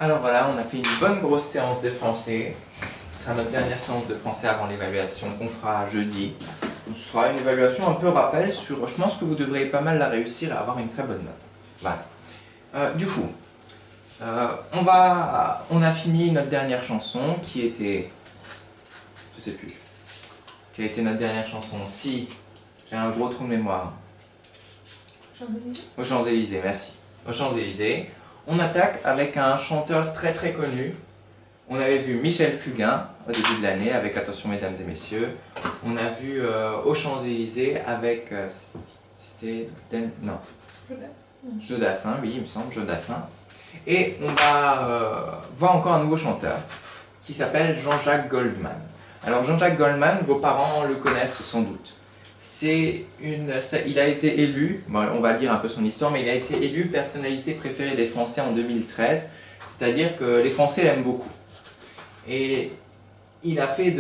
Alors voilà, on a fait une bonne grosse séance de français. Ce sera notre dernière séance de français avant l'évaluation qu'on fera jeudi. Ce sera une évaluation un peu rappel sur... Je pense que vous devrez pas mal la réussir et avoir une très bonne note. Voilà. Du coup, on a fini notre dernière chanson qui était... Je sais plus. Quelle était notre dernière chanson? Si, j'ai un gros trou de mémoire. Champs-Élysées. Aux Champs-Élysées, merci. Aux Champs-Élysées. On attaque avec un chanteur très très connu. On avait vu Michel Fugain au début de l'année avec Attention mesdames et messieurs. On a vu aux Champs-Élysées avec... c'était... Non. Jodassin, oui, il me semble, Jodassin. Et on va voir encore un nouveau chanteur qui s'appelle Jean-Jacques Goldman. Alors Jean-Jacques Goldman, vos parents le connaissent sans doute. Il a été élu, bon, on va lire un peu son histoire, mais il a été élu personnalité préférée des Français en 2013, c'est-à-dire que les Français l'aiment beaucoup. Et il a fait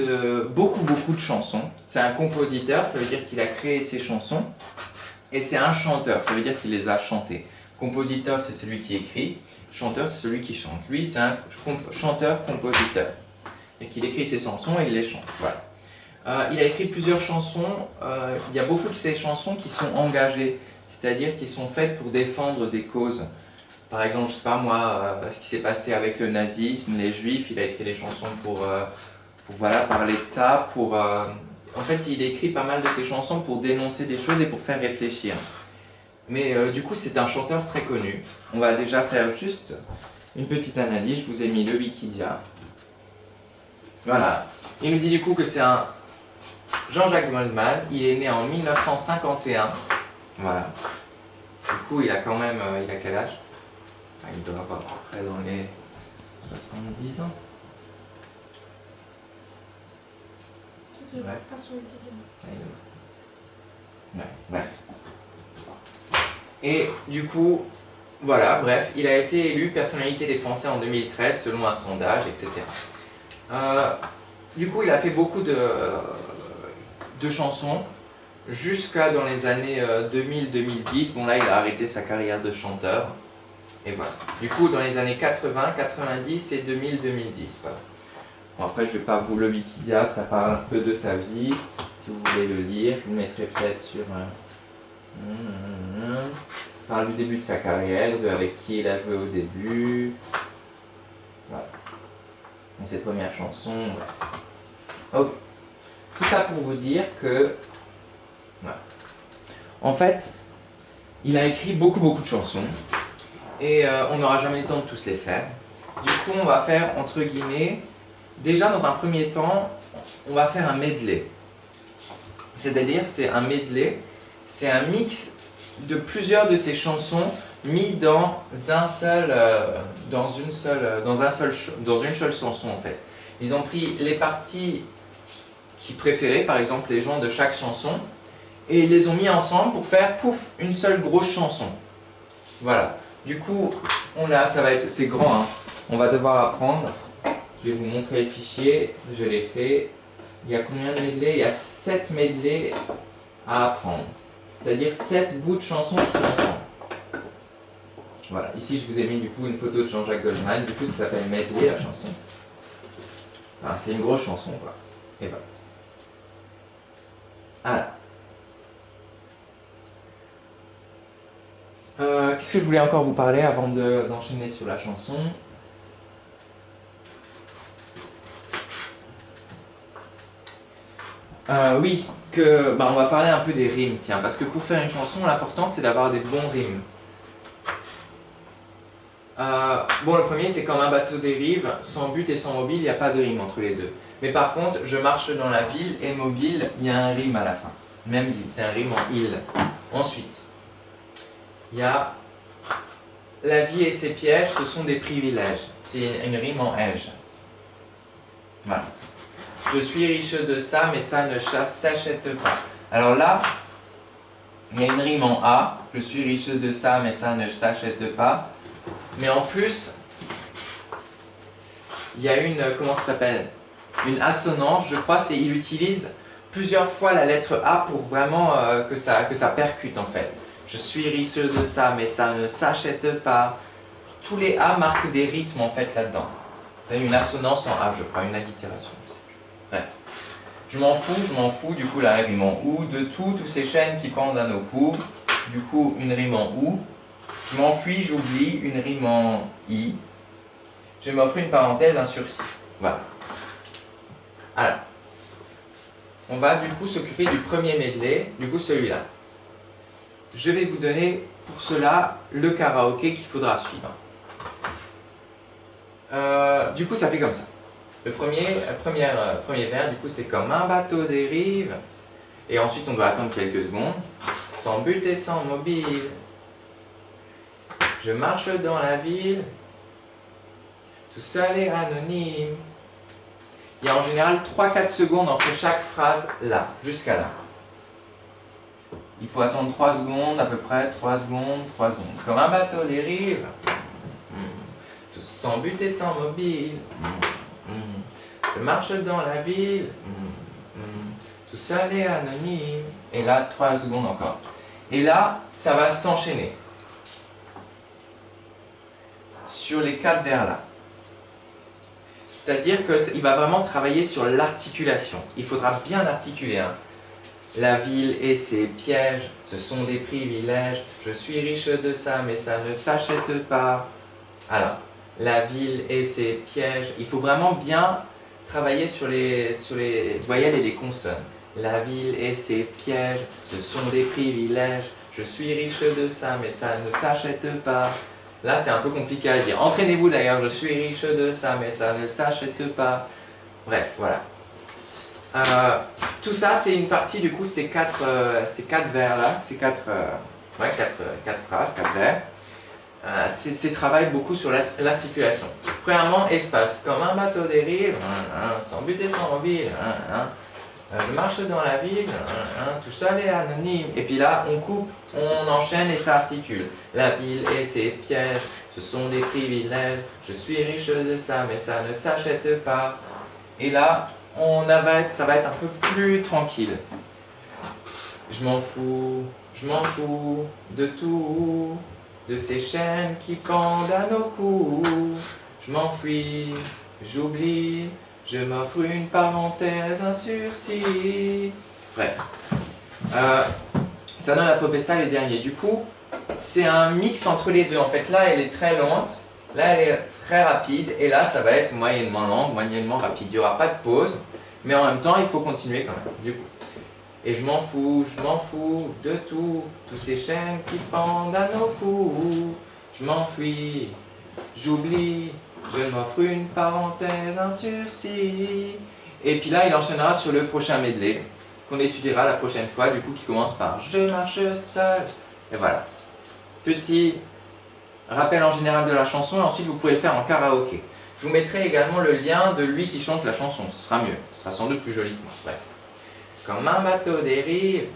beaucoup de chansons. C'est un compositeur, ça veut dire qu'il a créé ses chansons. Et c'est un chanteur, ça veut dire qu'il les a chantées. Compositeur, c'est celui qui écrit. Chanteur, c'est celui qui chante. Lui, c'est un chanteur-compositeur. Et qu'il écrit ses chansons et il les chante. Voilà. Il a écrit plusieurs chansons. Il y a beaucoup de ces chansons qui sont engagées, c'est-à-dire qui sont faites pour défendre des causes. Par exemple, je sais pas moi, ce qui s'est passé avec le nazisme, les juifs, il a écrit des chansons pour voilà, parler de ça. En fait, il écrit pas mal de ses chansons pour dénoncer des choses et pour faire réfléchir. Mais du coup, c'est un chanteur très connu. On va déjà faire juste une petite analyse. Je vous ai mis le Wikipédia. Voilà. Il nous dit du coup que c'est un Jean-Jacques Goldman. Il est né en 1951. Voilà. Du coup, il a quand même... il a quel âge? Il doit avoir à peu près dans les 70 ans. Ouais. Ouais, bref. Et du coup, voilà, bref, il a été élu personnalité des Français en 2013 selon un sondage, etc. Du coup, il a fait beaucoup de chansons jusqu'à dans les années 2000-2010. Bon là, il a arrêté sa carrière de chanteur. Et voilà. Du coup, dans les années 80, 90 et 2000-2010. Voilà. Bon, après, je ne vais pas vous le Wikipédia, ça parle un peu de sa vie. Si vous voulez le lire, je vous le mettrai peut-être sur... parle du début de sa carrière, avec qui il a joué au début. Voilà. Dans ses premières chansons. Voilà. Ok. Tout ça pour vous dire que... Voilà. En fait, il a écrit beaucoup de chansons. Et on n'aura jamais le temps de tous les faire. Du coup, on va faire, entre guillemets... Déjà, dans un premier temps, on va faire un medley. C'est-à-dire, c'est un medley, c'est un mix de plusieurs de ces chansons mis dans une seule chanson en fait. Ils ont pris les parties qu'ils préféraient, par exemple les gens de chaque chanson, et ils les ont mis ensemble pour faire pouf, une seule grosse chanson. Voilà. Du coup, c'est grand, hein. On va devoir apprendre. Je vais vous montrer le fichier, je l'ai fait. Il y a combien de medley? Il y a 7 medley à apprendre. C'est-à-dire 7 bouts de chansons qui sont ensemble. Voilà, ici je vous ai mis du coup une photo de Jean-Jacques Goldman. Du coup ça s'appelle medley la chanson. Enfin, c'est une grosse chanson quoi. Et voilà. Alors. Qu'est-ce que je voulais encore vous parler avant d'enchaîner sur la chanson? Oui, on va parler un peu des rimes, tiens, parce que pour faire une chanson, l'important c'est d'avoir des bons rimes. Bon, le premier c'est comme un bateau dérive, sans but et sans mobile, il n'y a pas de rime entre les deux. Mais par contre, je marche dans la ville et mobile, il y a un rime à la fin. Même ville, c'est un rime en il. Ensuite, il y a la vie et ses pièges, ce sont des privilèges. C'est une rime en ège. Voilà. Je suis riche de ça, mais ça ne s'achète pas. Alors là, il y a une rime en A. Je suis riche de ça, mais ça ne s'achète pas. Mais en plus, il y a une, comment ça s'appelle? Une assonance, je crois, il utilise plusieurs fois la lettre A pour vraiment que ça percute en fait. Je suis riche de ça, mais ça ne s'achète pas. tous les A marquent des rythmes en fait là-dedans. Une assonance en A, je crois, une allitération. Je sais plus. Bref. Je m'en fous, du coup la rime en OU, de tous ces chaînes qui pendent à nos cous. Du coup, une rime en OU. Je m'enfuis, j'oublie, une rime en I. Je m'offre une parenthèse, un sursis. Voilà. Alors, on va du coup s'occuper du premier medley, du coup celui-là. Je vais vous donner pour cela le karaoké qu'il faudra suivre. Du coup, ça fait comme ça. Le premier vers, du coup, c'est comme un bateau dérive. Et ensuite, on doit attendre quelques secondes. Sans but et sans mobile. Je marche dans la ville. Tout seul et anonyme. Il y a en général 3-4 secondes entre chaque phrase là, jusqu'à là. Il faut attendre 3 secondes, à peu près, 3 secondes. Comme un bateau dérive. Sans but et sans mobile. Je marche dans la ville. Tout seul et anonyme. Et là, 3 secondes encore. Et là, ça va s'enchaîner. Sur les 4 vers là. C'est-à-dire qu'il va vraiment travailler sur l'articulation. Il faudra bien articuler. Hein. La ville et ses pièges, ce sont des privilèges. Je suis riche de ça, mais ça ne s'achète pas. Alors, la ville et ses pièges. Il faut vraiment bien travailler sur les voyelles et les consonnes. La ville et ses pièges, ce sont des privilèges. Je suis riche de ça, mais ça ne s'achète pas. Là, c'est un peu compliqué à dire. Entraînez-vous d'ailleurs, je suis riche de ça, mais ça ne s'achète pas. Bref, voilà. Tout ça, c'est une partie, du coup, ces quatre vers-là, ces quatre phrases, 4 vers. C'est travail beaucoup sur l'articulation. Premièrement, espace. Comme un bateau dérive, sans but et sans mobile. Je marche dans la ville, tout seul et anonyme. Et puis là, on coupe, on enchaîne et ça articule. La ville et ses pièges, ce sont des privilèges. Je suis riche de ça, mais ça ne s'achète pas. Et là, ça va être un peu plus tranquille. Je m'en fous de tout, de ces chaînes qui pendent à nos cous. Je m'enfuis, j'oublie. Je m'offre une parenthèse, un sursis. Bref. Ça donne à peu près ça les derniers. Du coup, c'est un mix entre les deux. En fait, là, elle est très lente. Là, elle est très rapide. Et là, ça va être moyennement lente, moyennement rapide. Il n'y aura pas de pause. Mais en même temps, il faut continuer quand même. Du coup. Et je m'en fous de tout. Tous ces chaînes qui pendent à nos cous. Je m'enfuis, j'oublie. Je m'offre une parenthèse, un sursis. Et puis là, il enchaînera sur le prochain medley, qu'on étudiera la prochaine fois, du coup, qui commence par Je marche seul. Et voilà. Petit rappel en général de la chanson, et ensuite vous pouvez le faire en karaoké. Je vous mettrai également le lien de lui qui chante la chanson, ce sera mieux, ce sera sans doute plus joli que moi. Bref. Comme un bateau dérive,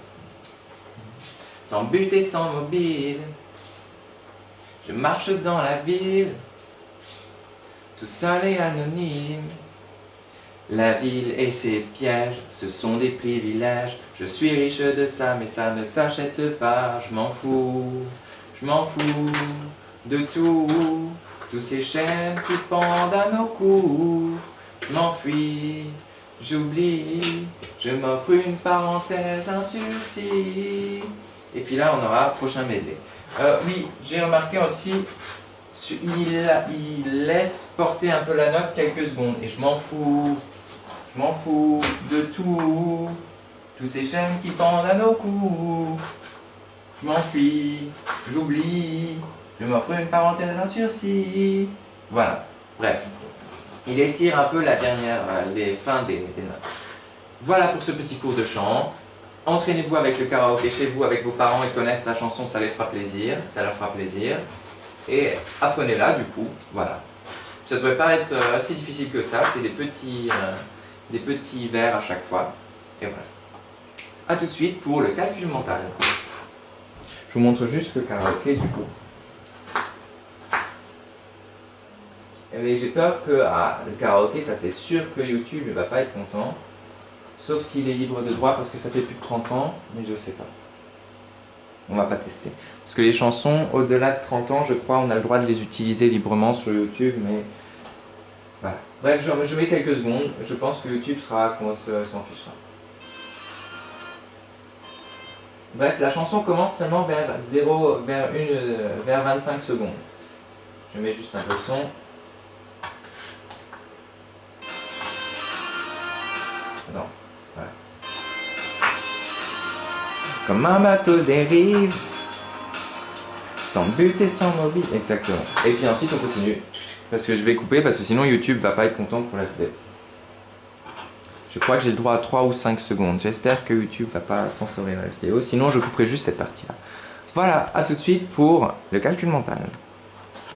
sans but et sans mobile, je marche dans la ville. Tout seul et anonyme. La ville et ses pièges, ce sont des privilèges. Je suis riche de ça, mais ça ne s'achète pas. Je m'en fous de tout. Tous ces chaînes qui pendent à nos cous. Je m'enfuis, j'oublie. Je m'offre une parenthèse, un sursis. Et puis là, on aura prochain medley. Oui, j'ai remarqué aussi. Il laisse porter un peu la note quelques secondes et je m'en fous de tout, tous ces chaînes qui pendent à nos cous. Je m'enfuis, j'oublie, je m'offre une parenthèse, un sursis. Voilà, bref, il étire un peu les fins des notes. Voilà pour ce petit cours de chant. Entraînez-vous avec le karaoké chez vous, avec vos parents, ils connaissent la chanson, ça leur fera plaisir. Et apprenez-la du coup, voilà. Ça ne devrait pas être si difficile que ça, c'est des petits vers à chaque fois. Et voilà. A tout de suite pour le calcul mental. Je vous montre juste le karaoké du coup. Et j'ai peur que le karaoké, ça c'est sûr que YouTube ne va pas être content. Sauf s'il est libre de droit parce que ça fait plus de 30 ans, mais je sais pas. On va pas tester. Parce que les chansons, au-delà de 30 ans, je crois, on a le droit de les utiliser librement sur YouTube, mais... Voilà. Bref, je mets quelques secondes. Je pense que YouTube sera qu'on s'en fichera. Bref, la chanson commence seulement vers 25 secondes. Je mets juste un peu de son. Attends, voilà. Comme un bateau dérive, sans but et sans mobile. Exactement. Et puis ensuite on continue. Parce que je vais couper, parce que sinon YouTube va pas être content pour la vidéo. Je crois que j'ai le droit à 3 ou 5 secondes. J'espère que YouTube va pas censurer la vidéo. Sinon je couperai juste cette partie-là. Voilà, à tout de suite pour le calcul mental.